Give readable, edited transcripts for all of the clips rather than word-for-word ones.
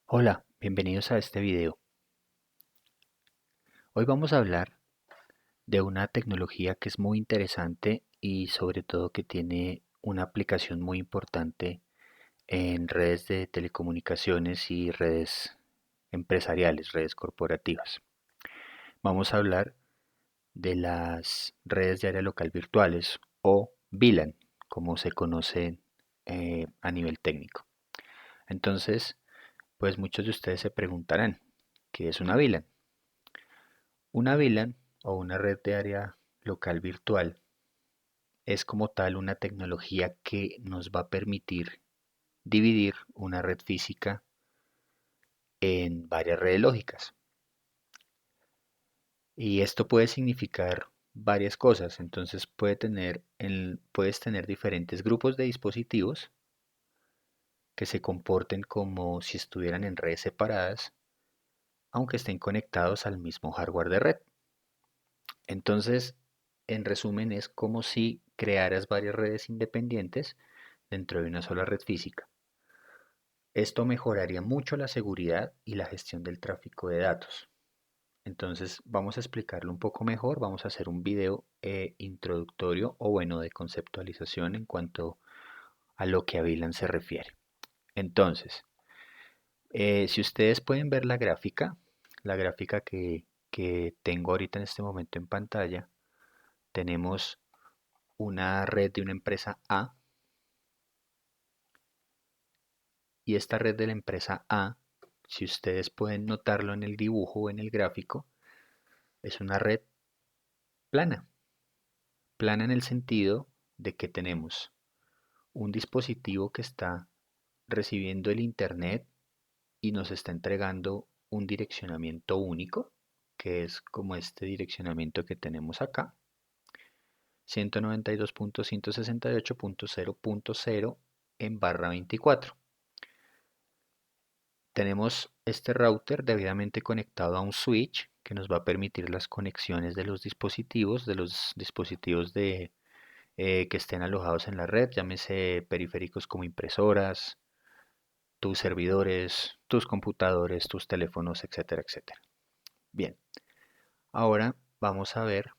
Hola, bienvenidos a este video. Hoy vamos a hablar de una tecnología que es muy interesante y sobre todo que tiene una aplicación muy importante en redes de telecomunicaciones y redes empresariales, redes corporativas. Vamos a hablar de las redes de área local virtuales o VLAN, como se conocen a nivel técnico. Entonces, pues muchos de ustedes se preguntarán, ¿qué es una VLAN? Una VLAN o una red de área local virtual es como tal una tecnología que nos va a permitir dividir una red física en varias redes lógicas. Y esto puede significar varias cosas. Entonces puedes tener diferentes grupos de dispositivos que se comporten como si estuvieran en redes separadas, aunque estén conectados al mismo hardware de red. Entonces, en resumen, es como si crearas varias redes independientes dentro de una sola red física. Esto mejoraría mucho la seguridad y la gestión del tráfico de datos. Entonces, vamos a explicarlo un poco mejor. Vamos a hacer un video introductorio o bueno de conceptualización en cuanto a lo que a VLAN se refiere. Entonces, si ustedes pueden ver la gráfica que tengo ahorita en este momento en pantalla, tenemos una red de una empresa A y esta red de la empresa A, si ustedes pueden notarlo en el dibujo o en el gráfico, es una red plana. Plana en el sentido de que tenemos un dispositivo que está recibiendo el internet y nos está entregando un direccionamiento único, que es como este direccionamiento que tenemos acá, 192.168.0.0 en barra 24. Tenemos este router debidamente conectado a un switch que nos va a permitir las conexiones de los dispositivos que estén alojados en la red, llámese periféricos como impresoras, tus servidores, tus computadores, tus teléfonos, etcétera, etcétera. Bien, ahora vamos a ver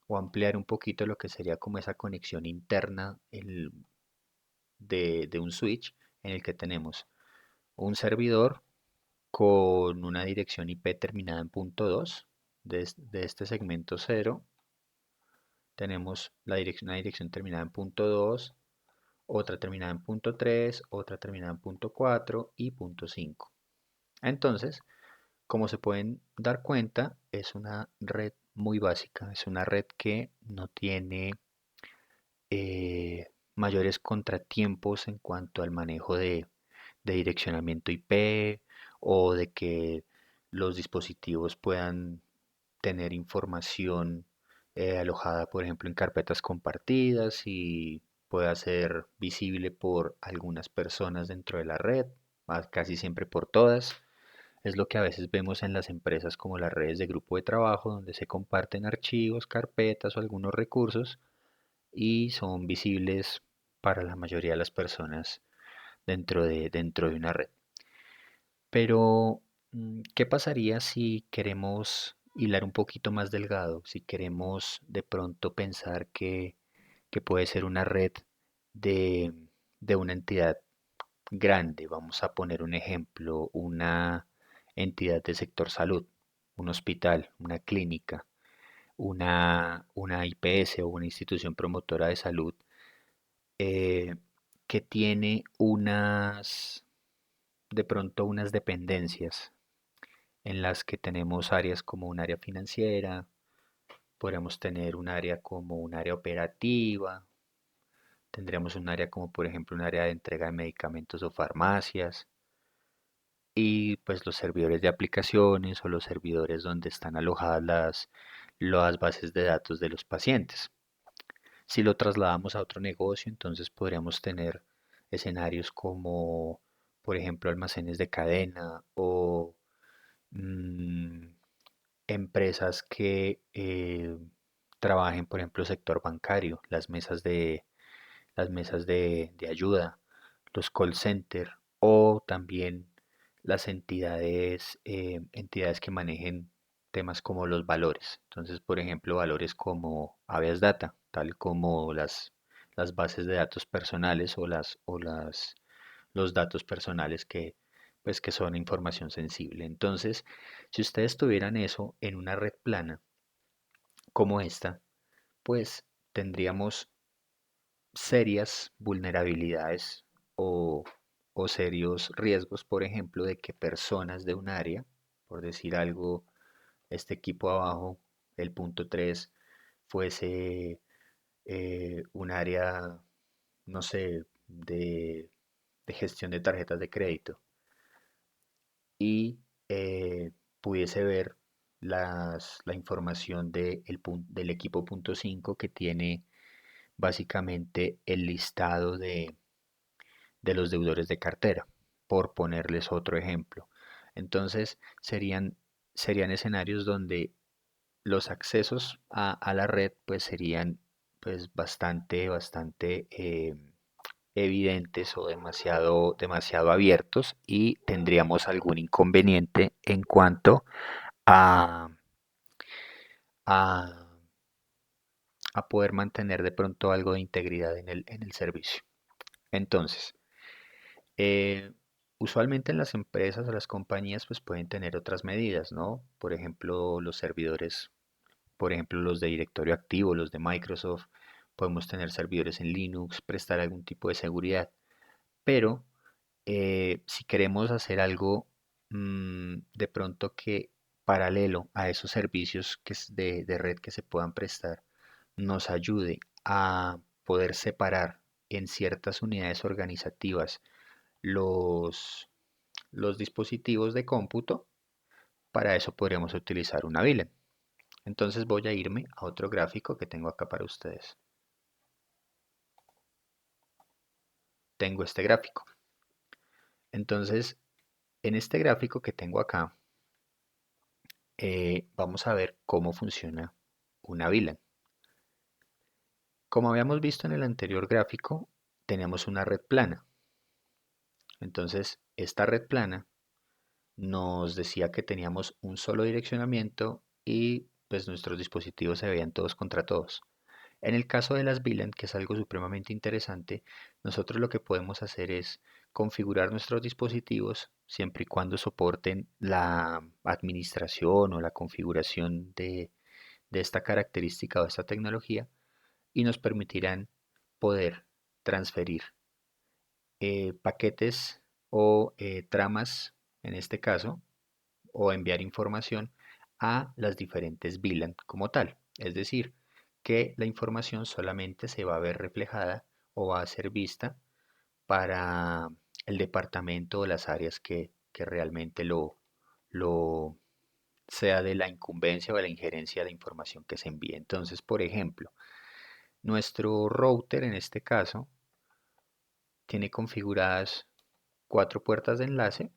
o ampliar un poquito lo que sería como esa conexión interna de un switch en el que tenemos un servidor con una dirección IP terminada en punto 2 de este segmento 0. Tenemos una dirección terminada en punto 2, otra terminada en punto 3, otra terminada en punto 4 y punto 5. Entonces, como se pueden dar cuenta, es una red muy básica, es una red que no tiene mayores contratiempos en cuanto al manejo de direccionamiento IP o de que los dispositivos puedan tener información alojada, por ejemplo, en carpetas compartidas y pueda ser visible por algunas personas dentro de la red, casi siempre por todas. Es lo que a veces vemos en las empresas como las redes de grupo de trabajo, donde se comparten archivos, carpetas o algunos recursos y son visibles para la mayoría de las personas dentro de una red. Pero, ¿qué pasaría si queremos hilar un poquito más delgado? Si queremos de pronto pensar que puede ser una red de, de una entidad grande. Vamos a poner un ejemplo, una entidad del sector salud, un hospital, una clínica, una IPS o una institución promotora de salud eh, que tiene de pronto unas dependencias en las que tenemos áreas como un área financiera, podríamos tener un área como un área operativa, tendríamos un área como por ejemplo un área de entrega de medicamentos o farmacias, y pues los servidores de aplicaciones o los servidores donde están alojadas las bases de datos de los pacientes. Si lo trasladamos a otro negocio, entonces podríamos tener escenarios como, por ejemplo, almacenes de cadena o mm, empresas que trabajen, por ejemplo, sector bancario, las mesas de ayuda, los call center o también las entidades que manejen temas como los valores. Entonces, por ejemplo, valores como habeas data, tal como las bases de datos personales los datos personales pues, que son información sensible. Entonces, si ustedes tuvieran eso en una red plana como esta, pues tendríamos serias vulnerabilidades o, o serios riesgos, por ejemplo, de que personas de un área, por decir algo, este equipo abajo, el punto 3 fuese un área, no sé, de gestión de tarjetas de crédito y pudiese ver la información del equipo punto 5 que tiene básicamente el listado de los deudores de cartera, por ponerles otro ejemplo. Entonces serían escenarios donde los accesos a la red pues serían pues bastante evidentes o demasiado abiertos y tendríamos algún inconveniente en cuanto a, a, a poder mantener de pronto algo de integridad en el servicio. Entonces, Eh, usualmente en las empresas o las compañías pues pueden tener otras medidas, ¿no? Por ejemplo, los servidores, por ejemplo, los de directorio activo, los de Microsoft, podemos tener servidores en Linux, prestar algún tipo de seguridad. Pero si queremos hacer algo de pronto que paralelo a esos servicios de red que se puedan prestar, nos ayude a poder separar en ciertas unidades organizativas los, los dispositivos de cómputo, para eso podríamos utilizar una VLAN. Entonces voy a irme a otro gráfico que tengo acá para ustedes. Tengo este gráfico. Entonces, en este gráfico que tengo acá, vamos a ver cómo funciona una VLAN. Como habíamos visto en el anterior gráfico, tenemos una red plana. Entonces, esta red plana nos decía que teníamos un solo direccionamiento y pues nuestros dispositivos se veían todos contra todos. En el caso de las VLAN, que es algo supremamente interesante, nosotros lo que podemos hacer es configurar nuestros dispositivos siempre y cuando soporten la administración o la configuración de esta característica o esta tecnología y nos permitirán poder transferir paquetes o tramas, en este caso, o enviar información a las diferentes VLAN como tal. Es decir, que la información solamente se va a ver reflejada o va a ser vista para el departamento o las áreas que realmente lo sea de la incumbencia o de la injerencia de la información que se envíe. Entonces, por ejemplo, nuestro router en este caso tiene configuradas 4 puertas de enlace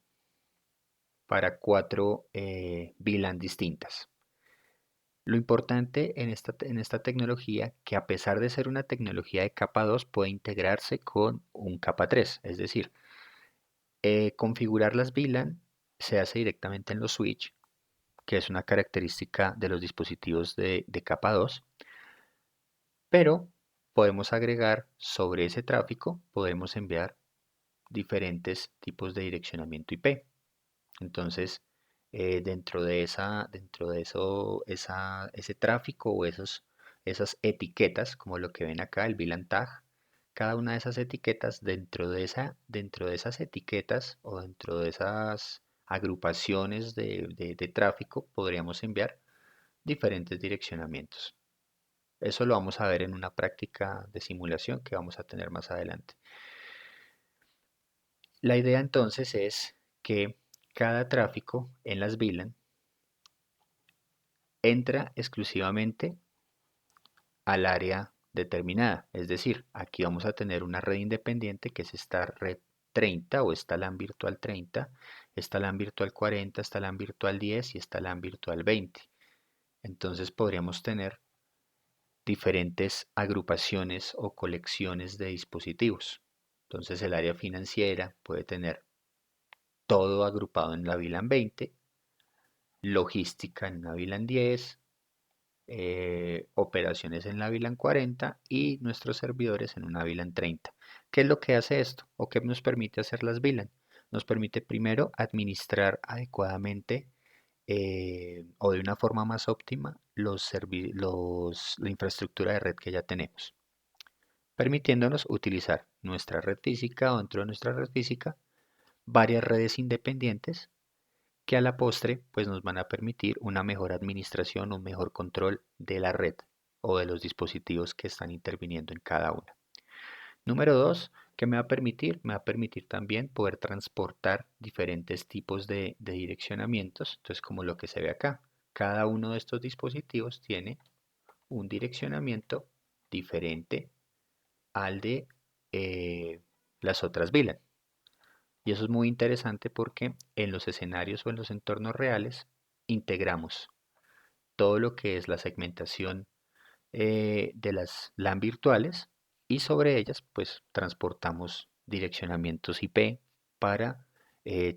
para 4 VLAN distintas. Lo importante en esta tecnología, que a pesar de ser una tecnología de capa 2, puede integrarse con un capa 3, es decir, configurar las VLAN se hace directamente en los switch, que es una característica de los dispositivos de capa 2, pero podemos agregar sobre ese tráfico, podemos enviar diferentes tipos de direccionamiento IP. Entonces, dentro de eso, ese tráfico o esas etiquetas, como lo que ven acá, el VLAN tag, cada una de esas etiquetas, dentro de esas etiquetas o dentro de esas agrupaciones de tráfico, podríamos enviar diferentes direccionamientos. Eso lo vamos a ver en una práctica de simulación que vamos a tener más adelante. La idea entonces es que cada tráfico en las VLAN entra exclusivamente al área determinada. Es decir, aquí vamos a tener una red independiente que es esta red 30 o esta LAN virtual 30, esta LAN virtual 40, esta LAN virtual 10 y esta LAN virtual 20. Entonces podríamos tener diferentes agrupaciones o colecciones de dispositivos. Entonces el área financiera puede tener todo agrupado en la VLAN 20, logística en la VLAN 10, operaciones en la VLAN 40 y nuestros servidores en una VLAN 30. ¿Qué es lo que hace esto? ¿O qué nos permite hacer las VLAN? Nos permite primero administrar adecuadamente o de una forma más óptima la infraestructura de red que ya tenemos, permitiéndonos utilizar nuestra red física o dentro de nuestra red física varias redes independientes que a la postre pues nos van a permitir una mejor administración, un mejor control de la red o de los dispositivos que están interviniendo en cada una. Número dos, ¿qué me va a permitir? Me va a permitir también poder transportar diferentes tipos de direccionamientos, entonces como lo que se ve acá. Cada uno de estos dispositivos tiene un direccionamiento diferente al de las otras VLAN. Y eso es muy interesante porque en los escenarios o en los entornos reales integramos todo lo que es la segmentación de las LAN virtuales y sobre ellas pues transportamos direccionamientos IP para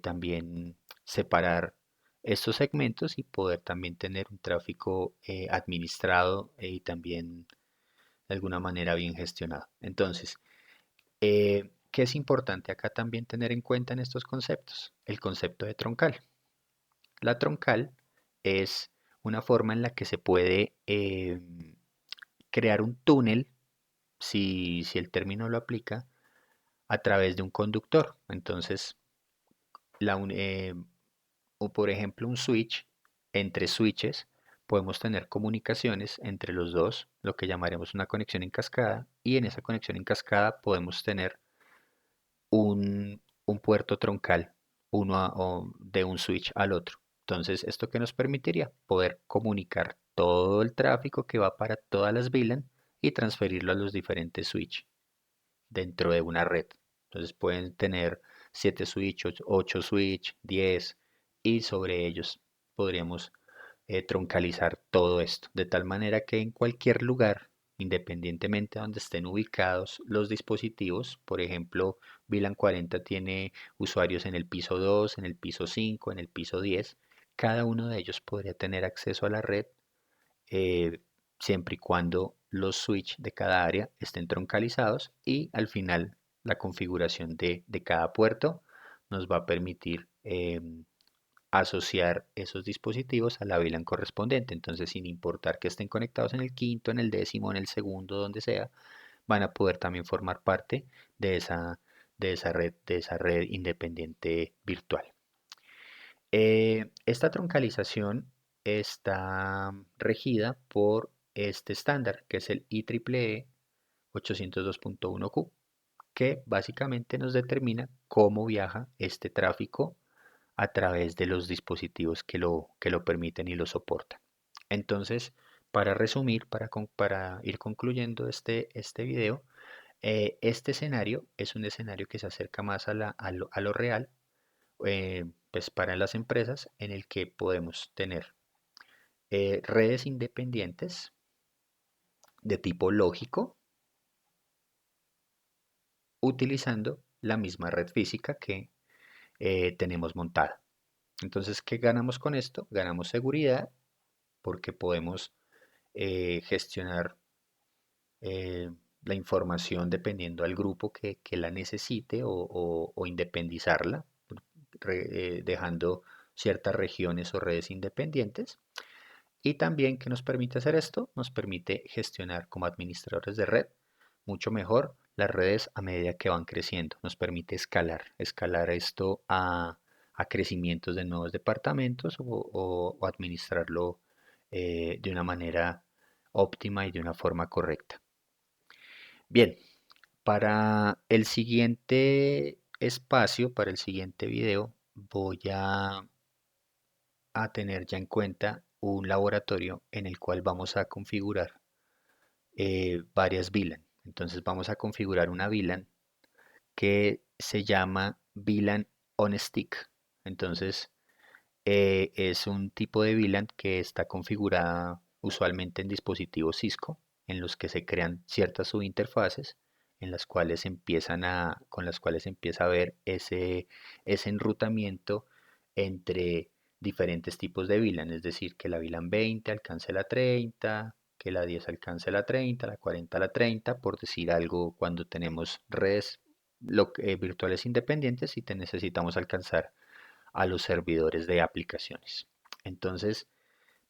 también separar estos segmentos y poder también tener un tráfico administrado y también de alguna manera bien gestionado. Entonces, ¿qué es importante acá también tener en cuenta en estos conceptos? El concepto de troncal. La troncal es una forma en la que se puede crear un túnel, si el término lo aplica, a través de un conductor. Entonces, o por ejemplo un switch, entre switches, podemos tener comunicaciones entre los dos, lo que llamaremos una conexión en cascada, y en esa conexión en cascada podemos tener un puerto troncal o de un switch al otro. Entonces, ¿esto qué nos permitiría? Poder comunicar todo el tráfico que va para todas las VLAN y transferirlo a los diferentes switch dentro de una red. Entonces pueden tener 7 switch, 8 switch, 10 y sobre ellos podríamos troncalizar todo esto, de tal manera que en cualquier lugar, independientemente de donde estén ubicados los dispositivos, por ejemplo, VLAN 40 tiene usuarios en el piso 2, en el piso 5, en el piso 10, cada uno de ellos podría tener acceso a la red eh, siempre y cuando los switch de cada área estén troncalizados y al final la configuración de cada puerto nos va a permitir asociar esos dispositivos a la VLAN correspondiente. Entonces, sin importar que estén conectados en el quinto, en el décimo, en el segundo, donde sea, van a poder también formar parte de esa red independiente virtual. Esta troncalización está regida por este estándar, que es el IEEE 802.1Q, que básicamente nos determina cómo viaja este tráfico a través de los dispositivos que lo permiten y lo soportan. Entonces, para resumir, para ir concluyendo este video, este escenario es un escenario que se acerca más a lo real, pues para las empresas, en el que podemos tener redes independientes de tipo lógico utilizando la misma red física que tenemos montada. Entonces, ¿qué ganamos con esto? Ganamos seguridad porque podemos gestionar eh, la información dependiendo al grupo que la necesite o independizarla, dejando ciertas regiones o redes independientes. Y también, ¿qué nos permite hacer esto? Nos permite gestionar como administradores de red mucho mejor las redes a medida que van creciendo. Nos permite escalar esto a crecimientos de nuevos departamentos o administrarlo de una manera óptima y de una forma correcta. Bien, para el siguiente espacio, para el siguiente video, voy a tener ya en cuenta un laboratorio en el cual vamos a configurar varias VLAN. Entonces vamos a configurar una VLAN que se llama VLAN on Stick. Entonces es un tipo de VLAN que está configurada usualmente en dispositivos Cisco, en los que se crean ciertas subinterfaces en las cuales con las cuales empieza a ver ese enrutamiento entre diferentes tipos de VLAN, es decir, que la VLAN 20 alcance la 30, que la 10 alcance la 30, la 40 la 30, por decir algo, cuando tenemos redes virtuales independientes y necesitamos alcanzar a los servidores de aplicaciones. Entonces,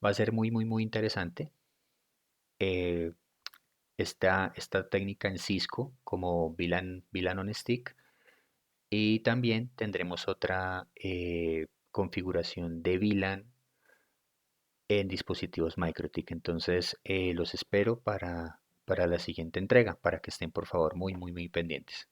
va a ser muy interesante eh, esta técnica en Cisco como VLAN on Stick, y también tendremos otra configuración de VLAN en dispositivos MikroTik. Entonces, los espero para la siguiente entrega, para que estén por favor muy pendientes.